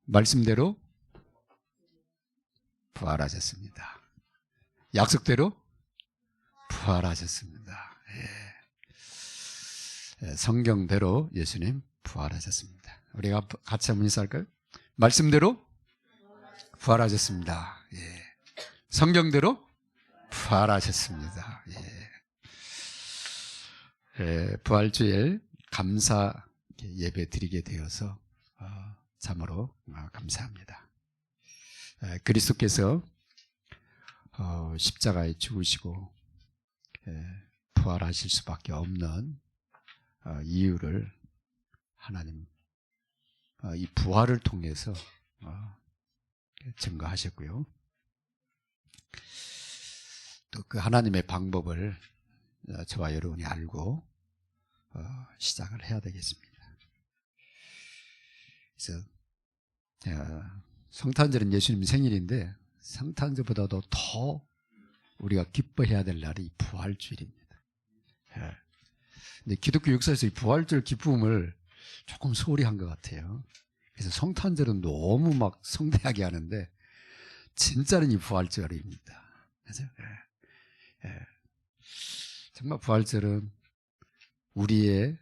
말씀대로 부활하셨습니다. 약속대로 부활하셨습니다. 예. 성경대로 예수님 부활하셨습니다. 우리가 같이 한번 인사할까요? 말씀대로 부활하셨습니다. 예. 성경대로 부활하셨습니다. 예. 예. 부활주일 감사 예배 드리게 되어서 참으로 감사합니다. 그리스도께서 십자가에 죽으시고 부활하실 수밖에 없는 이유를 하나님 이 부활을 통해서 증거하셨고요. 또 그 하나님의 방법을 저와 여러분이 알고 시작을 해야 되겠습니다. 그래서 성탄절은 예수님 생일인데 성탄절보다도 더 우리가 기뻐해야 될 날이 부활주일입니다. 근데 기독교 역사에서 이 부활절 기쁨을 조금 소홀히 한 것 같아요. 그래서 성탄절은 너무 막 성대하게 하는데 진짜는 이 부활절입니다. 그래서 정말 부활절은 우리를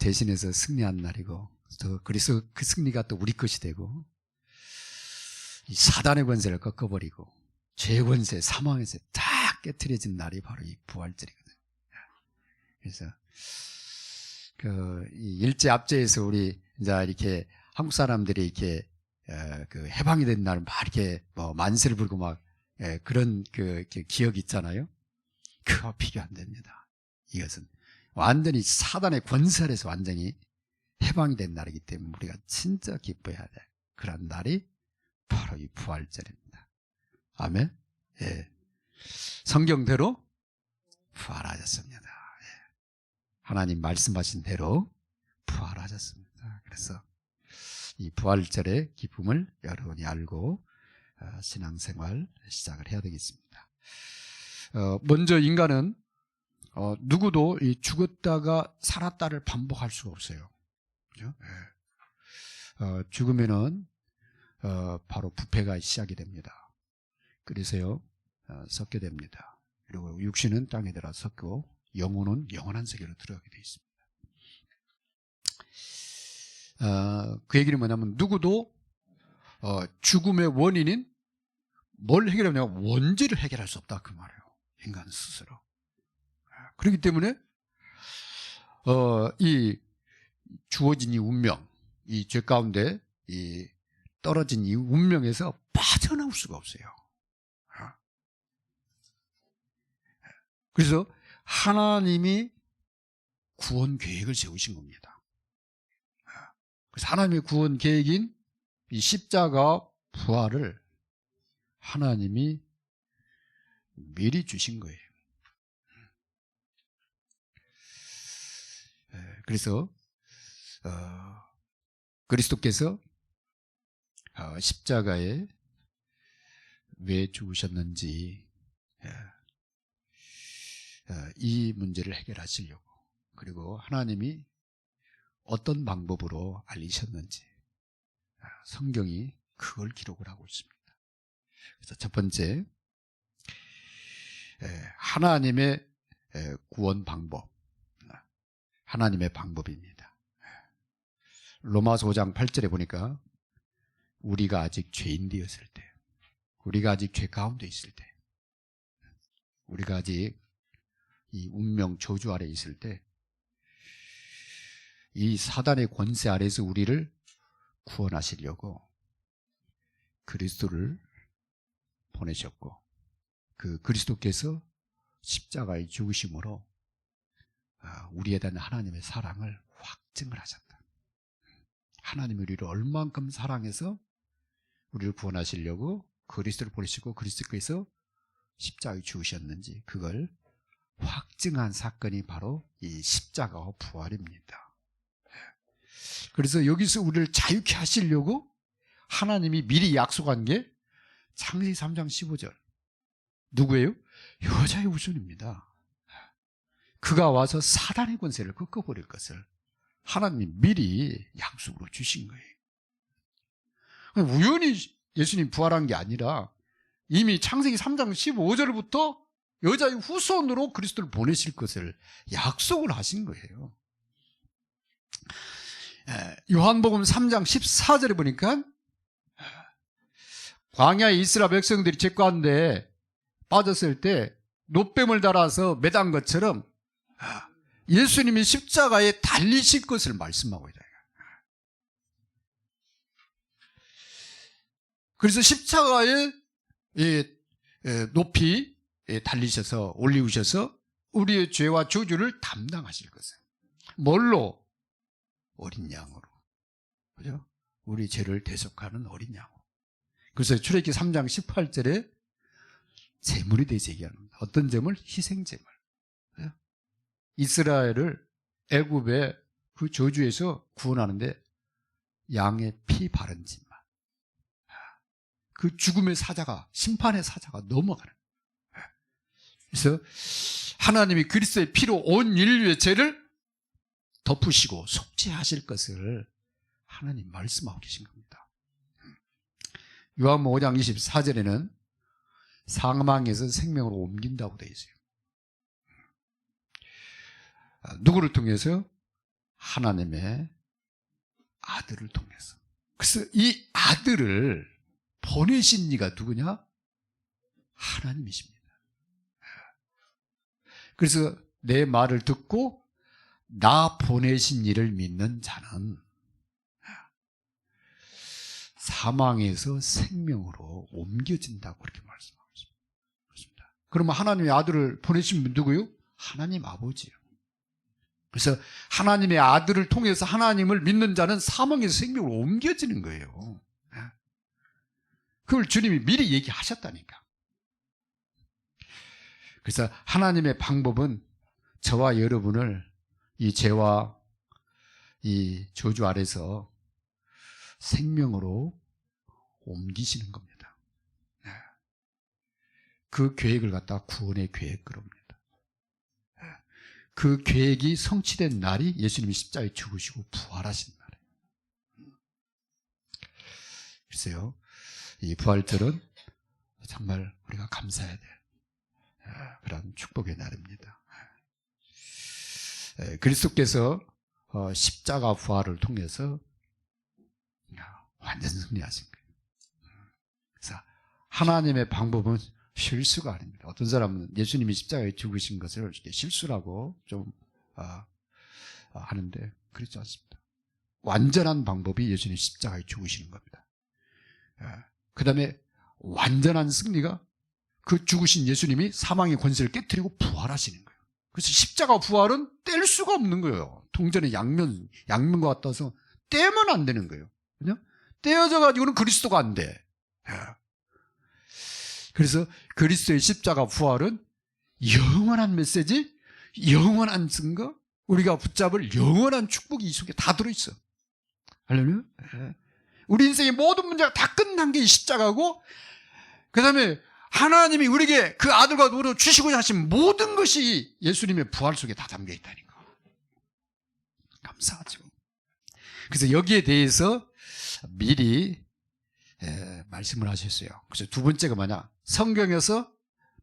대신해서 승리한 날이고 또 그래서 그 승리가 또 우리 것이 되고 이 사단의 권세를 꺾어버리고 죄의 권세, 사망에서 다 깨트려진 날이 바로 이 부활절이거든요. 그래서 이 일제 압제에서 우리 이제 이렇게 한국 사람들이 이렇게 그 해방이 된 날 막 이렇게 뭐 만세를 부르고 막 그런 그 기억이 있잖아요. 그거 비교 안 됩니다. 이것은 완전히 사단의 권세 아래서 완전히 해방이 된 날이기 때문에 우리가 진짜 기뻐해야 돼. 그런 날이 바로 이 부활절입니다. 아멘. 예. 성경대로 부활하셨습니다. 예. 하나님 말씀하신 대로 부활하셨습니다. 그래서 이 부활절의 기쁨을 여러분이 알고 신앙생활 시작을 해야 되겠습니다. 먼저 인간은 누구도 이 죽었다가 살았다를 반복할 수가 없어요. 그죠? 예. 죽으면은 바로 부패가 시작이 됩니다. 그래서요 섞게 됩니다. 그리고 육신은 땅에 들어 섞고 영혼은 영원한 세계로 들어가게 되어 있습니다. 그 얘기는 뭐냐면 누구도 죽음의 원인인 뭘 해결하냐면 원죄를 해결할 수 없다 그 말이에요. 인간 스스로. 그렇기 때문에 이 주어진 이 운명, 이 죄 가운데 이 떨어진 이 운명에서 빠져나올 수가 없어요. 그래서 하나님이 구원 계획을 세우신 겁니다. 그래서 하나님의 구원 계획인 이 십자가 부활을 하나님이 미리 주신 거예요. 그래서 그리스도께서 십자가에 왜 죽으셨는지 이 문제를 해결하시려고, 그리고 하나님이 어떤 방법으로 알리셨는지 성경이 그걸 기록을 하고 있습니다. 그래서 첫 번째, 하나님의 구원 방법, 하나님의 방법입니다. 로마서 5장 8절에 보니까 우리가 아직 죄인 되었을 때, 우리가 아직 죄 가운데 있을 때, 우리가 아직 이 운명 저주 아래 있을 때 이 사단의 권세 아래에서 우리를 구원하시려고 그리스도를 보내셨고, 그 그리스도께서 십자가에 죽으심으로 우리에 대한 하나님의 사랑을 확증을 하셨다. 하나님이 우리를 얼만큼 사랑해서 우리를 구원하시려고 그리스도를 보내시고 그리스도께서 십자가에 죽으셨는지 그걸 확증한 사건이 바로 이 십자가와 부활입니다. 그래서 여기서 우리를 자유케 하시려고 하나님이 미리 약속한 게 창세기 3장 15절. 누구예요? 여자의 후손입니다. 그가 와서 사단의 권세를 꺾어버릴 것을 하나님이 미리 약속으로 주신 거예요. 우연히 예수님 부활한 게 아니라 이미 창세기 3장 15절부터 여자의 후손으로 그리스도를 보내실 것을 약속을 하신 거예요. 요한복음 3장 14절에 보니까 광야에 이스라엘 백성들이 죄 가운데 빠졌을 때 노뱀을 달아서 매단 것처럼 예수님이 십자가에 달리실 것을 말씀하고 있다. 그래서 십자가에 높이 달리셔서 올리우셔서 우리의 죄와 저주를 담당하실 것을. 뭘로? 어린 양으로. 그죠? 우리 죄를 대속하는 어린 양으로. 그래서 출애굽기 3장 18절에 제물이 되지 얘기합니다. 어떤 제물? 희생제물. 이스라엘을 애굽의 그 저주에서 구원하는데 양의 피 바른 짓만. 그 죽음의 사자가, 심판의 사자가 넘어가는. 그래서 하나님이 그리스도의 피로 온 인류의 죄를 덮으시고 속죄하실 것을 하나님 말씀하고 계신 겁니다. 요한복음 5장 24절에는 사망에서 생명으로 옮긴다고 되어 있어요. 누구를 통해서? 하나님의 아들을 통해서. 그래서 이 아들을 보내신 이가 누구냐? 하나님이십니다. 그래서 내 말을 듣고 나 보내신 이를 믿는 자는 사망에서 생명으로 옮겨진다고 그렇게 말씀하고 있습니다. 그러면 하나님의 아들을 보내신 분 누구요? 하나님 아버지요. 그래서 하나님의 아들을 통해서 하나님을 믿는 자는 사망에서 생명으로 옮겨지는 거예요. 그걸 주님이 미리 얘기하셨다니까. 그래서 하나님의 방법은 저와 여러분을 이 죄와 이 저주 아래서 생명으로 옮기시는 겁니다. 그 계획을 갖다 구원의 계획으로 합니다. 그 계획이 성취된 날이 예수님이 십자가에 죽으시고 부활하신 날이에요. 글쎄요, 이 부활절은 정말 우리가 감사해야 될 그런 축복의 날입니다. 그리스도께서 십자가 부활을 통해서 완전 승리하신 거예요. 그래서 하나님의 방법은 실수가 아닙니다. 어떤 사람은 예수님이 십자가에 죽으신 것을 이렇게 실수라고 좀 하는데 그렇지 않습니다. 완전한 방법이 예수님 십자가에 죽으시는 겁니다. 그 다음에 완전한 승리가 그 죽으신 예수님이 사망의 권세를 깨뜨리고 부활하시는 거예요. 그래서 십자가 부활은 뗄 수가 없는 거예요. 동전의 양면과 같아서 떼면 안 되는 거예요. 그냥 떼어져 가지고는 그리스도가 안 돼. 그래서 그리스도의 십자가 부활은 영원한 메시지, 영원한 증거, 우리가 붙잡을 영원한 축복이 이 속에 다 들어있어. 할렐루야? 우리 인생의 모든 문제가 다 끝난 게 이 십자가고, 그 다음에 하나님이 우리에게 그 아들과 노로 주시고자 하신 모든 것이 예수님의 부활 속에 다 담겨 있다니까. 감사하죠. 그래서 여기에 대해서 미리 말씀을 하셨어요. 그래서 두 번째가 뭐냐? 성경에서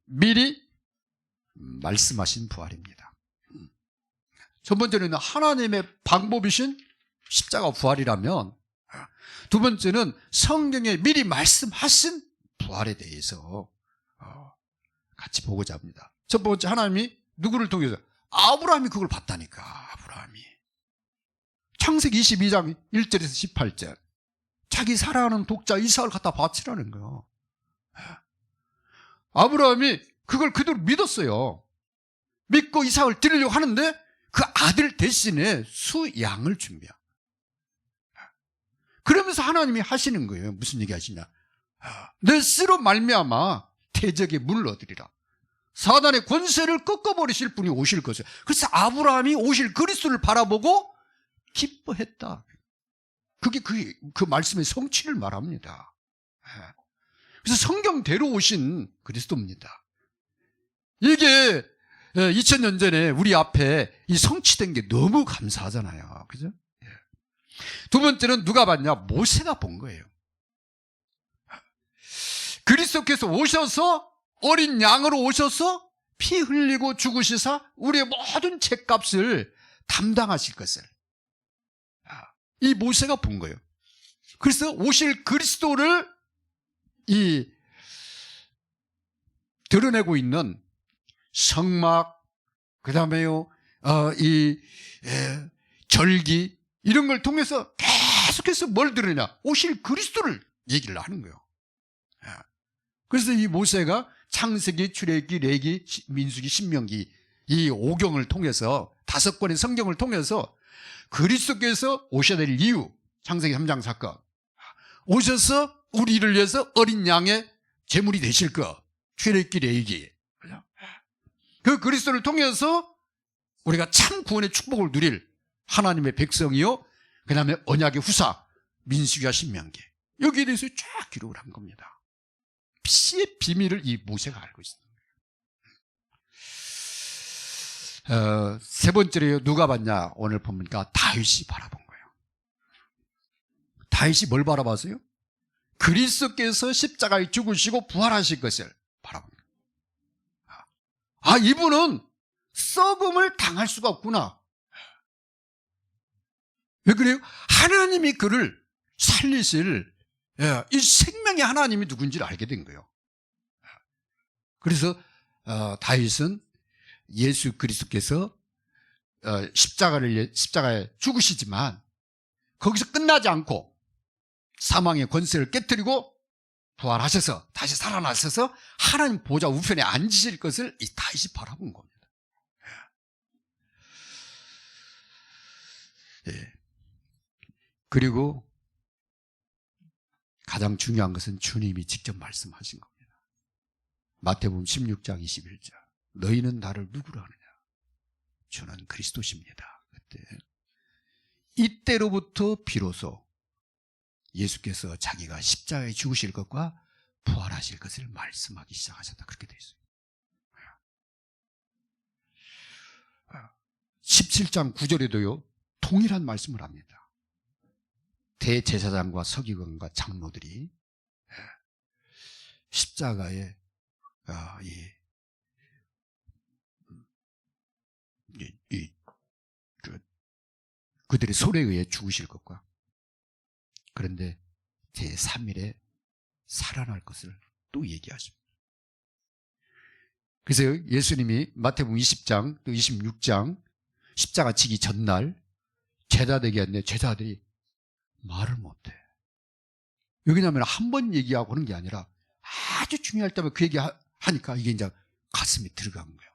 미리 말씀하신 부활입니다. 첫 번째는 하나님의 방법이신 십자가 부활이라면, 두 번째는 성경에 미리 말씀하신 부활에 대해서 같이 보고자 합니다. 첫 번째, 하나님이 누구를 통해서? 아브라함이 그걸 봤다니까. 아브라함이 창세기 22장 1절에서 18절 자기 사랑하는 독자 이삭을 갖다 바치라는 거예요. 아브라함이 그걸 그대로 믿었어요. 믿고 이삭을 드리려고 하는데 그 아들 대신에 수양을 준비한. 그러면서 하나님이 하시는 거예요. 무슨 얘기 하시냐? 내 씨로 말미암아 대적의 문을 얻으리라. 사단의 권세를 꺾어버리실 분이 오실 것이에요. 그래서 아브라함이 오실 그리스도를 바라보고 기뻐했다. 그게 그 말씀의 성취를 말합니다. 그래서 성경대로 오신 그리스도입니다. 이게 2000년 전에 우리 앞에 이 성취된 게 너무 감사하잖아요. 그죠? 두 번째는 누가 봤냐? 모세가 본 거예요. 그리스도께서 오셔서 어린 양으로 오셔서 피 흘리고 죽으시사 우리의 모든 죄값을 담당하실 것을 이 모세가 본 거예요. 그래서 오실 그리스도를 이 드러내고 있는 성막, 그 다음에요, 절기, 이런 걸 통해서 계속해서 뭘 드러내냐? 오실 그리스도를 얘기를 하는 거예요. 그래서 이 모세가 창세기, 출애굽기, 레위기, 민수기, 신명기 이 5경을 통해서 5권의 성경을 통해서 그리스도께서 오셔야 될 이유, 창세기 3장 사건, 오셔서 우리를 위해서 어린 양의 제물이 되실 것, 출애굽기, 레위기, 그 그리스도를 통해서 우리가 참 구원의 축복을 누릴 하나님의 백성이요, 그 다음에 언약의 후사 민수기와 신명기, 여기에 대해서 쫙 기록을 한 겁니다. 피의 비밀을 이 모세가 알고 있습니다. 세 번째로 누가 봤냐? 오늘 보니까 다윗이 바라본 거예요. 다윗이 뭘 바라봤어요? 그리스도께서 십자가에 죽으시고 부활하실 것을 바라본 거예요. 이분은 썩음을 당할 수가 없구나. 왜 그래요? 하나님이 그를 살리실 이 생명의 하나님이 누군지를 알게 된 거예요. 그래서 다윗은 예수 그리스도께서 십자가에 죽으시지만 거기서 끝나지 않고 사망의 권세를 깨뜨리고 부활하셔서 다시 살아나셔서 하나님 보좌 우편에 앉으실 것을 이 다윗이 바라본 겁니다. 그리고 가장 중요한 것은 주님이 직접 말씀하신 겁니다. 마태복음 16장 21절, 너희는 나를 누구로 하느냐? 저는 그리스도십니다. 그때 이때로부터 비로소 예수께서 자기가 십자가에 죽으실 것과 부활하실 것을 말씀하기 시작하셨다. 그렇게 되어 있어요. 17장 9절에도요 동일한 말씀을 합니다. 대제사장과 서기관과 장로들이 십자가에 그들의 소리에 의해 죽으실 것과 그런데 제3일에 살아날 것을 또 얘기하십니다. 그래서 예수님이 마태복음 20장 또 26장 십자가 지기 전날 제자들에게 했는데 제자들이 말을 못해. 왜냐하면 한 번 얘기하고 하는 게 아니라 아주 중요할 때만 그 얘기 하니까 이게 이제 가슴에 들어간 거예요.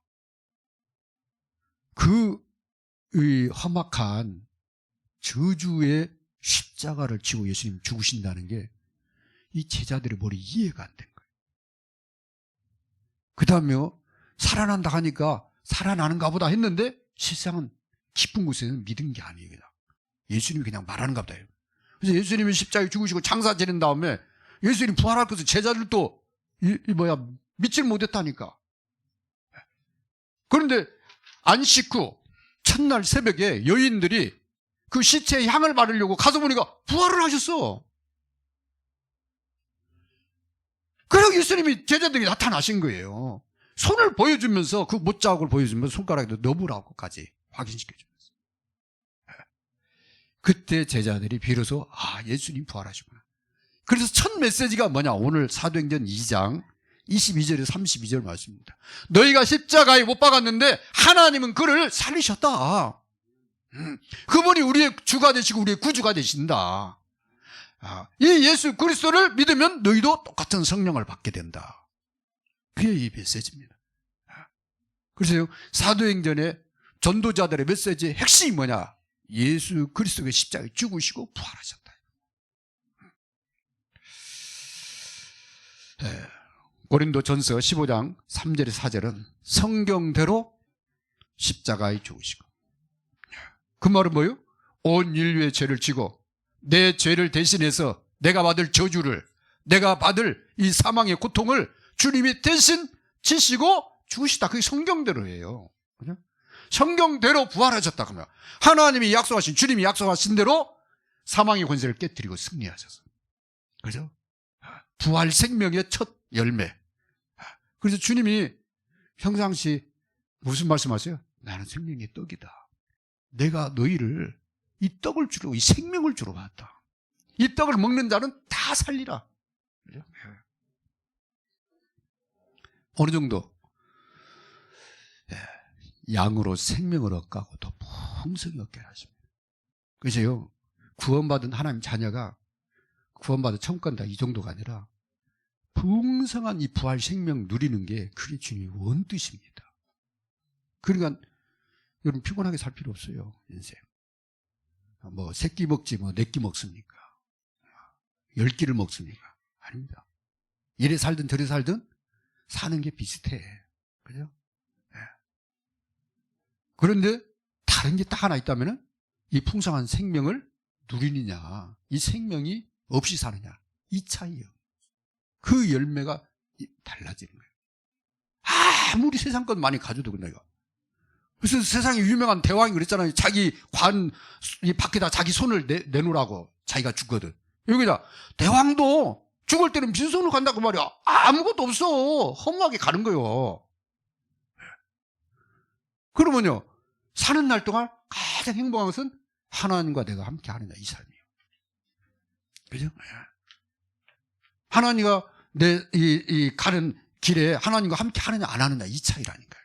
그 험악한 저주의 십자가를 지고 예수님 죽으신다는 게 이 제자들의 머리 이해가 안 된 거예요. 그 다음에 살아난다 하니까 살아나는가 보다 했는데 실상은 깊은 곳에는 믿은 게 아니에요. 그냥 예수님이 그냥 말하는가 보다 해요. 그래서 예수님이 십자가에 죽으시고 장사 지낸 다음에 예수님 부활할 것을 제자들도 믿질 못했다니까. 그런데 안식 후 첫날 새벽에 여인들이 그 시체에 향을 바르려고 가서 보니까 부활을 하셨어. 그래서 예수님이 제자들이 나타나신 거예요. 손을 보여주면서 그 못자국을 보여주면서 손가락에도 넣으라고까지 확인시켜주면서. 그때 제자들이 비로소 예수님 부활하시구나. 그래서 첫 메시지가 뭐냐? 오늘 사도행전 2장 22절에서 32절 말씀입니다. 너희가 십자가에 못 박았는데 하나님은 그를 살리셨다. 그분이 우리의 주가 되시고 우리의 구주가 되신다. 이 예수 그리스도를 믿으면 너희도 똑같은 성령을 받게 된다. 그게 이 메시지입니다. 그래서 사도행전의 전도자들의 메시지의 핵심이 뭐냐? 예수 그리스도가 십자가에 죽으시고 부활하셨다. 고린도전서 15장 3절에 4절은 성경대로 십자가에 죽으시고, 그 말은 뭐예요? 온 인류의 죄를 지고 내 죄를 대신해서 내가 받을 저주를, 내가 받을 이 사망의 고통을 주님이 대신 지시고 죽으시다. 그게 성경대로예요. 그죠? 성경대로 부활하셨다. 그러면 하나님이 약속하신, 주님이 약속하신 대로 사망의 권세를 깨뜨리고 승리하셔서. 그죠? 부활 생명의 첫 열매. 그래서 주님이 평상시 무슨 말씀하세요? 나는 생명의 떡이다. 내가 너희를 이 떡을 주러, 이 생명을 주러 왔다. 이 떡을 먹는 자는 다 살리라. 그죠? 어느 정도 양으로 생명을 얻고 더 풍성히 얻게 하십니다. 그래서요, 구원받은 하나님 자녀가 구원받아 천국 간다 이 정도가 아니라 풍성한 이 부활 생명 누리는 게 그게 주님의 원뜻입니다. 그러니까 여러분 피곤하게 살 필요 없어요. 인생 뭐 세 끼 먹지 뭐 네 끼 먹습니까? 10끼를 먹습니까? 아닙니다. 이래 살든 저래 살든 사는 게 비슷해. 그죠? 네. 그런데 다른 게 딱 하나 있다면은 이 풍성한 생명을 누리느냐, 이 생명이 없이 사느냐, 이 차이요. 그 열매가 달라지는 거예요. 아무리 세상 것 많이 가져도 그래요. 그래서 세상에 유명한 대왕이 그랬잖아요. 자기 관, 이 밖에다 자기 손을 내놓으라고. 자기가 죽거든. 여기다 대왕도 죽을 때는 빈손으로 간다고 말이야. 아무것도 없어. 허무하게 가는 거예요. 그러면요, 사는 날 동안 가장 행복한 것은 하나님과 내가 함께 하느냐, 이 삶이에요. 그죠? 하나님과 이 가는 길에 하나님과 함께 하느냐, 안 하느냐, 이 차이라니까요.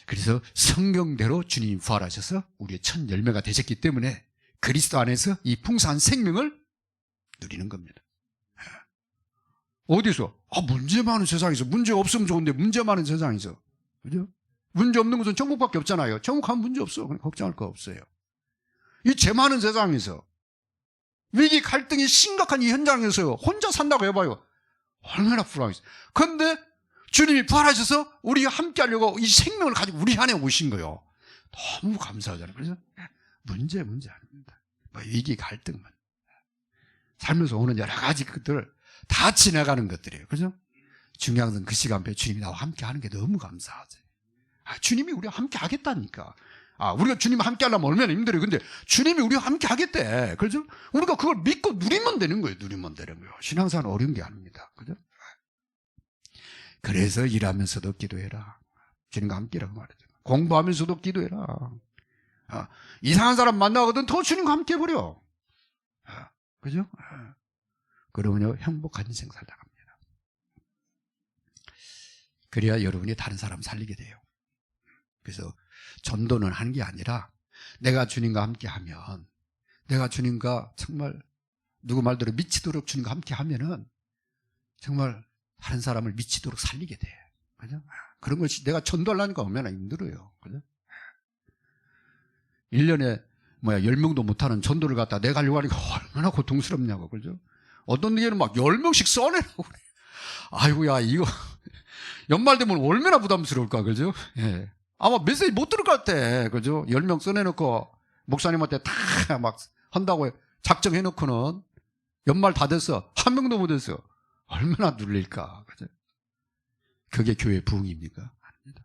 그래서 성경대로 주님이 부활하셔서 우리의 첫 열매가 되셨기 때문에 그리스도 안에서 이 풍성한 생명을 누리는 겁니다. 어디서? 문제 많은 세상에서. 문제 없으면 좋은데 문제 많은 세상에서. 그죠? 문제 없는 것은 천국밖에 없잖아요. 천국 가면 문제 없어. 걱정할 거 없어요. 이 죄 많은 세상에서, 위기 갈등이 심각한 이 현장에서요, 혼자 산다고 해봐요. 얼마나 불안하겠어요. 그런데 주님이 부활하셔서 우리가 함께 하려고 이 생명을 가지고 우리 안에 오신 거예요. 너무 감사하잖아요. 그래서 문제 아닙니다. 뭐 위기 갈등만. 살면서 오는 여러 가지 것들을 다 지나가는 것들이에요. 그죠? 중요한 것은 그 시간표에 주님이 나와 함께 하는 게 너무 감사하지. 주님이 우리와 함께 하겠다니까. 우리가 주님과 함께 하려면 얼마나 힘들어요. 근데 주님이 우리와 함께 하겠대. 그죠? 우리가 그걸 믿고 누리면 되는 거예요. 누리면 되는 거예요. 신앙생활은 어려운 게 아닙니다. 그죠? 그래서 일하면서도 기도해라. 주님과 함께라고 말하죠. 공부하면서도 기도해라. 이상한 사람 만나거든 더 주님과 함께 해버려. 그죠? 그러면요, 행복한 인생 살다 갑니다. 그래야 여러분이 다른 사람 살리게 돼요. 그래서 전도는 하는 게 아니라 내가 주님과 함께 하면, 내가 주님과 정말 누구 말대로 미치도록 주님과 함께 하면은 정말 다른 사람을 미치도록 살리게 돼. 그죠? 그런 것이 내가 전도하려니까 얼마나 힘들어요. 그죠? 1년에 10명도 못하는 전도를 갖다 내가 하려고 하니까 얼마나 고통스럽냐고. 그죠? 어떤 데는 막 10명씩 써내라고 그래. 아이고야, 이거 연말 되면 얼마나 부담스러울까. 그죠? 예. 아마 메시지 못 들을 것 같아. 그죠? 10명 써내놓고 목사님한테 다 막 한다고 작정해놓고는 연말 다 됐어. 한 명도 못 했어. 얼마나 눌릴까. 그죠? 그게 교회 부흥입니까? 아닙니다.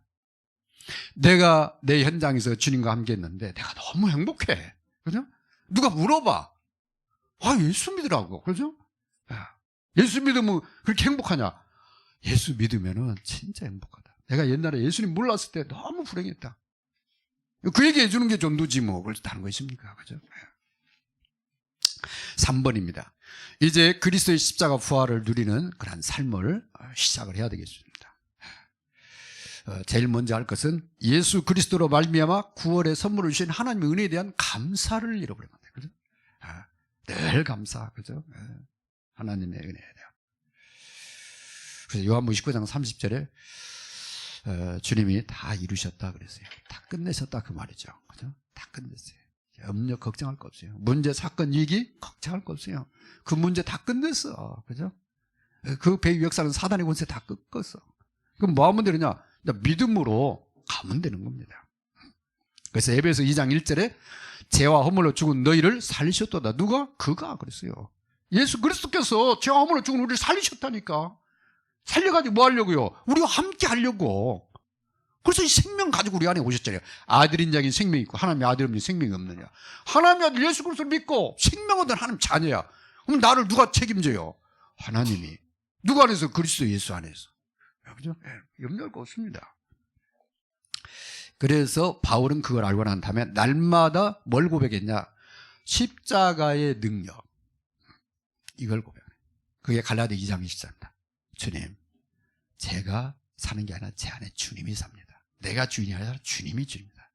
내가 내 현장에서 주님과 함께 했는데 내가 너무 행복해. 그죠? 누가 물어봐. 예수 믿으라고. 그죠? 예수 믿으면 그렇게 행복하냐? 예수 믿으면은 진짜 행복하다. 내가 옛날에 예수님 몰랐을 때 너무 불행했다. 그 얘기 해주는 게 전도지 뭐. 그래서 다른 거 있습니까? 그죠? 3번입니다. 이제 그리스도의 십자가 부활을 누리는 그런 삶을 시작을 해야 되겠습니다. 제일 먼저 할 것은 예수 그리스도로 말미암아 구원의 선물을 주신 하나님의 은혜에 대한 감사를 잃어버리면 안 돼요. 그죠? 늘 감사. 그죠? 하나님의 은혜에 대한. 그래서 요한복음 19장 30절에 주님이 다 이루셨다 그랬어요. 다 끝내셨다 그 말이죠. 그죠? 다 끝냈어요. 염려 걱정할 거 없어요. 문제 사건 위기 걱정할 거 없어요. 그 문제 다 끝냈어. 그죠? 그 배 위 역사는 사단의 권세 다 꺾었어. 그럼 뭐 하면 되느냐? 믿음으로 가면 되는 겁니다. 그래서 에베소 2장 1절에 죄와 허물로 죽은 너희를 살리셨도다. 누가? 그가 그랬어요. 예수 그리스도께서 죄와 허물로 죽은 우리를 살리셨다니까. 살려가지고 뭐 하려고요? 우리와 함께 하려고. 그래서 이 생명 가지고 우리 안에 오셨잖아요. 아들인 자에게 생명이 있고 하나님의 아들 없는 생명이 없느냐. 하나님의 아들 예수 그리스도를 믿고 생명 얻은 하나님 자녀야. 그럼 나를 누가 책임져요? 하나님이. 누구 안에서? 그리스도 예수 안에서. 그죠? 염려할 거 없습니다. 그래서 바울은 그걸 알고 난 다음에 날마다 뭘 고백했냐? 십자가의 능력. 이걸 고백해요. 그게 갈라디아 2장 24입니다. 주님, 제가 사는 게 아니라 제 안에 주님이 삽니다. 내가 주인이 아니라 주님이 주입니다.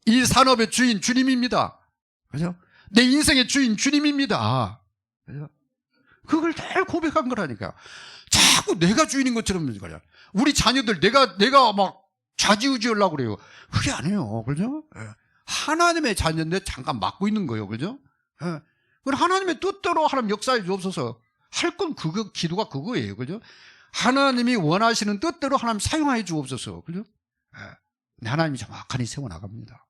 이 산업의 주인 주님입니다. 그죠? 내 인생의 주인 주님입니다. 그죠? 그걸 늘 고백한 거라니까. 자꾸 내가 주인인 것처럼 그냥. 우리 자녀들 내가 막 좌지우지하려고 그래요. 그게 아니에요. 그죠? 하나님의 자녀인데 잠깐 맡고 있는 거예요. 그죠? 그건 하나님의 뜻대로 하나님 역사해 주옵소서. 할 건 그거, 기도가 그거예요. 그죠? 하나님이 원하시는 뜻대로 하나님 사용해 주옵소서. 그죠? 하나님이 정확하게 세워나갑니다.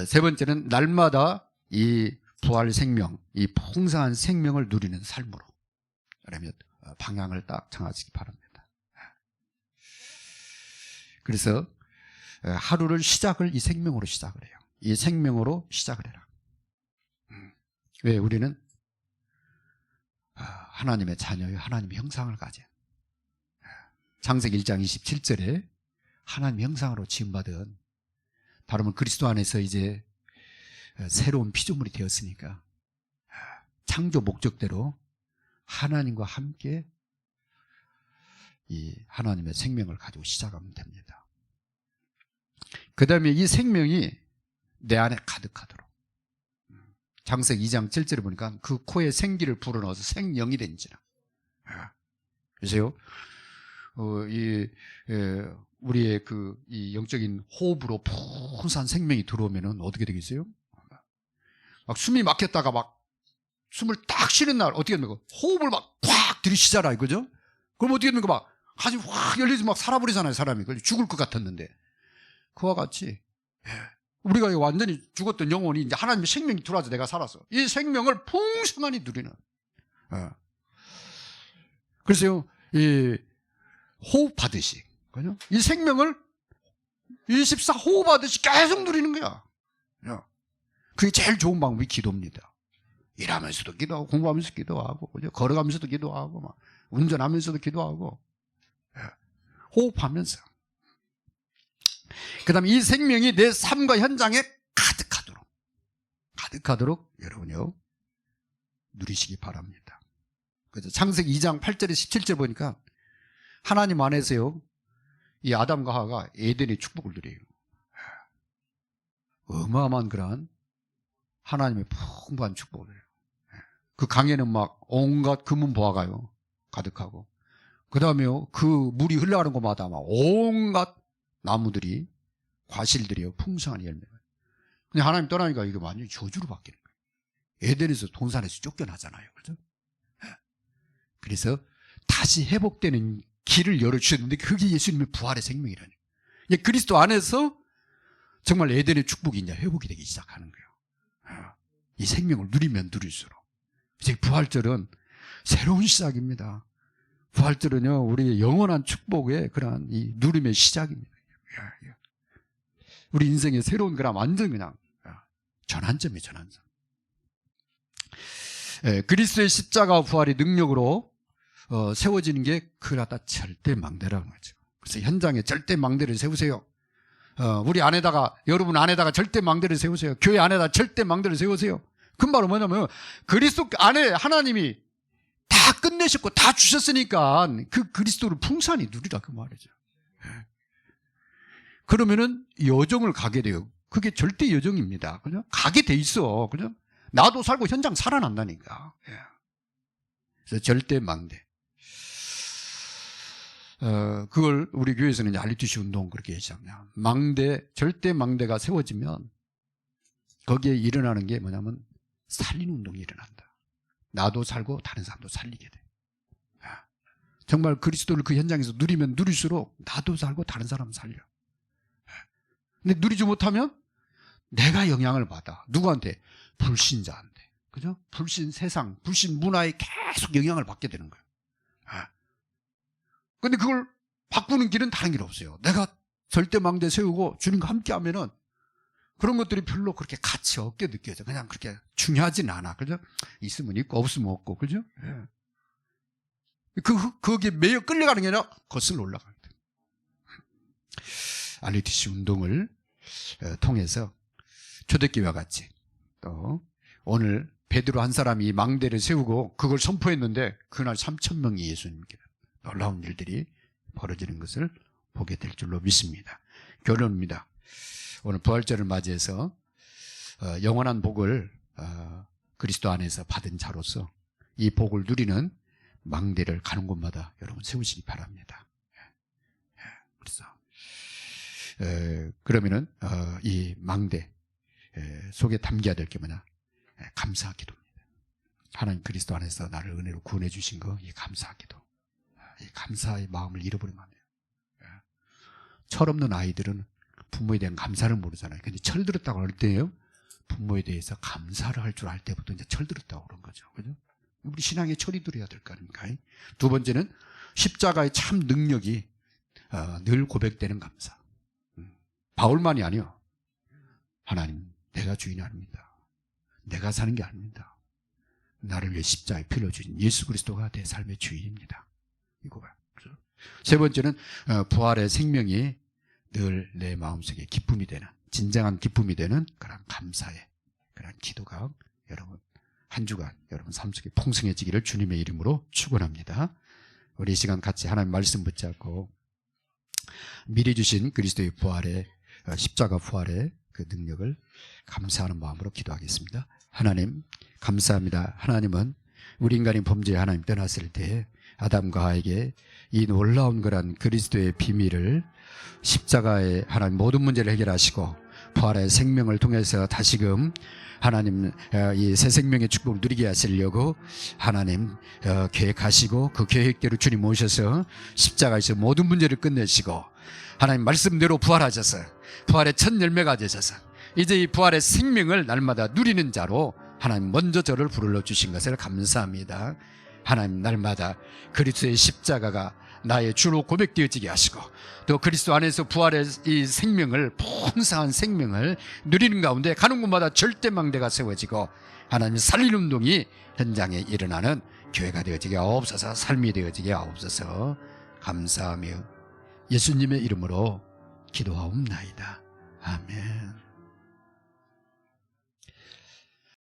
세 번째는 날마다 이 부활 생명, 이 풍성한 생명을 누리는 삶으로. 그러면 방향을 딱 정하시기 바랍니다. 그래서 하루를 시작을 이 생명으로 시작을 해요. 이 생명으로 시작을 해라. 왜? 우리는 하나님의 자녀의 하나님의 형상을 가진, 창세기 1장 27절에 하나님의 형상으로 지음받은, 다르면 그리스도 안에서 이제 새로운 피조물이 되었으니까 창조 목적대로 하나님과 함께 이 하나님의 생명을 가지고 시작하면 됩니다. 그 다음에 이 생명이 내 안에 가득하도록, 창세기 2장 7절에 보니까 그 코에 생기를 불어넣어서 생명이 된지라. 그래서요, 우리의 이 영적인 호흡으로 풍성한 생명이 들어오면은 어떻게 되겠어요? 막 숨이 막혔다가 막 숨을 딱 쉬는 날 어떻게 됩니까? 호흡을 막 꽉 들이쉬잖아요. 그죠? 그럼 어떻게 됩니까? 막 가슴이 확 열리지 막 살아버리잖아요. 사람이. 죽을 것 같았는데. 그와 같이 우리가 완전히 죽었던 영혼이 이제 하나님의 생명이 들어와서 내가 살았어. 이 생명을 풍성하니 누리는. 그래서요, 이 호흡하듯이, 그죠? 이 생명을 24 호흡하듯이 계속 누리는 거야. 그게 제일 좋은 방법이 기도입니다. 일하면서도 기도하고, 공부하면서도 기도하고, 그죠? 걸어가면서도 기도하고, 막 운전하면서도 기도하고, 호흡하면서. 그 다음에 이 생명이 내 삶과 현장에 가득하도록 여러분요, 누리시기 바랍니다. 그래서 창세기 2장 8절에 17절 보니까 하나님 안에서요, 이 아담과 하와가 에덴의 축복을 누려요. 어마어마한 그러한 하나님의 풍부한 축복을 해요. 그 강에는 막 온갖 금은 보화가요, 가득하고, 그 다음에요, 그 물이 흘러가는 곳마다 막 온갖 나무들이, 과실들이요, 풍성한 열매가. 근데 하나님 떠나니까 이게 완전히 저주로 바뀌는 거예요. 에덴에서 동산에서 쫓겨나잖아요. 그죠? 그래서 다시 회복되는 길을 열어주셨는데 그게 예수님의 부활의 생명이라니. 그리스도 안에서 정말 에덴의 축복이 이제 회복이 되기 시작하는 거예요. 이 생명을 누리면 누릴수록. 이제 부활절은 새로운 시작입니다. 부활절은요, 우리의 영원한 축복의 그러한 이 누림의 시작입니다. 우리 인생의 새로운 그런 완전 그냥 전환점이에요, 전환점. 그리스도의 십자가 부활의 능력으로 세워지는 게 그라다 절대 망대라는 거죠. 그래서 현장에 절대 망대를 세우세요. 우리 안에다가, 여러분 안에다가 절대 망대를 세우세요. 교회 안에다 절대 망대를 세우세요. 그 말은 뭐냐면 그리스도 안에 하나님이 다 끝내셨고 다 주셨으니까 그 그리스도를 풍성히 누리라, 그 말이죠. 그러면은 여정을 가게 돼요. 그게 절대 여정입니다. 그죠? 가게 돼 있어. 그죠? 나도 살고 현장 살아난다니까. 그래서 절대 망대. 그걸 우리 교회에서는 알리투시 운동 그렇게 얘기합니다. 망대, 절대 망대가 세워지면 거기에 일어나는 게 뭐냐면 살리는 운동이 일어난다. 나도 살고 다른 사람도 살리게 돼. 정말 그리스도를 그 현장에서 누리면 누릴수록 나도 살고 다른 사람 살려. 근데 누리지 못하면 내가 영향을 받아. 누구한테? 불신자한테. 그죠? 불신 세상, 불신 문화에 계속 영향을 받게 되는 거예요. 근데 그걸 바꾸는 길은 다른 길 없어요. 내가 절대망대 세우고 주님과 함께 하면은 그런 것들이 별로 그렇게 가치 없게 느껴져. 그냥 그렇게 중요하진 않아. 그죠? 있으면 있고 없으면 없고. 그죠? 예. 거기에 매여 끌려가는 게 아니라 거슬러 올라가는 거예요. RUTC 운동을 통해서 초대교회와 같이 또 오늘 베드로 한 사람이 망대를 세우고 그걸 선포했는데 그날 3,000명이 예수님께 놀라운 일들이 벌어지는 것을 보게 될 줄로 믿습니다. 결론입니다. 오늘 부활절을 맞이해서 영원한 복을 그리스도 안에서 받은 자로서 이 복을 누리는 망대를 가는 곳마다 여러분 세우시기 바랍니다. 그래서 그러면은 이 망대 속에 담겨야 될 게 뭐냐? 감사 기도입니다. 하나님 그리스도 안에서 나를 은혜로 구원해 주신 거, 이 감사 기도. 이 감사의 마음을 잃어버리면 안 돼요. 철없는 아이들은 부모에 대한 감사를 모르잖아요. 근데 철들었다고 할 때요, 부모에 대해서 감사를 할 줄 알 때부터 이제 철들었다고 그런 거죠. 그죠? 우리 신앙에 철이 들어야 될 거 아닙니까? 두 번째는 십자가의 참 능력이 늘 고백되는 감사. 바울만이 아니요. 하나님, 내가 주인이 아닙니다. 내가 사는 게 아닙니다. 나를 위해 십자가에 피를 주신 예수 그리스도가 내 삶의 주인입니다. 이거가. 세 번째는 부활의 생명이 늘 내 마음속에 기쁨이 되는, 진정한 기쁨이 되는 그런 감사의 그런 기도가 여러분 한 주간 여러분 삶 속에 풍성해지기를 주님의 이름으로 축원합니다. 우리 이 시간 같이 하나님 말씀 붙잡고 미리 주신 그리스도의 부활의 십자가 부활의 그 능력을 감사하는 마음으로 기도하겠습니다. 하나님 감사합니다. 하나님은 우리 인간이 범죄에 하나님 떠났을 때 아담과 하에게 이 놀라운 거란 그리스도의 비밀을 십자가의 하나님 모든 문제를 해결하시고 부활의 생명을 통해서 다시금 하나님 이 새 생명의 축복을 누리게 하시려고 하나님 계획하시고 그 계획대로 주님 오셔서 십자가에서 모든 문제를 끝내시고 하나님 말씀대로 부활하셔서 부활의 첫 열매가 되셔서 이제 이 부활의 생명을 날마다 누리는 자로 하나님 먼저 저를 부르러 주신 것을 감사합니다. 하나님 날마다 그리스도의 십자가가 나의 주로 고백되어지게 하시고 또 그리스도 안에서 부활의 이 생명을 풍성한 생명을 누리는 가운데 가는 곳마다 절대망대가 세워지고 하나님 살리는 운동이 현장에 일어나는 교회가 되어지게 하옵소서. 삶이 되어지게 하옵소서. 감사하며 예수님의 이름으로 기도하옵나이다. 아멘.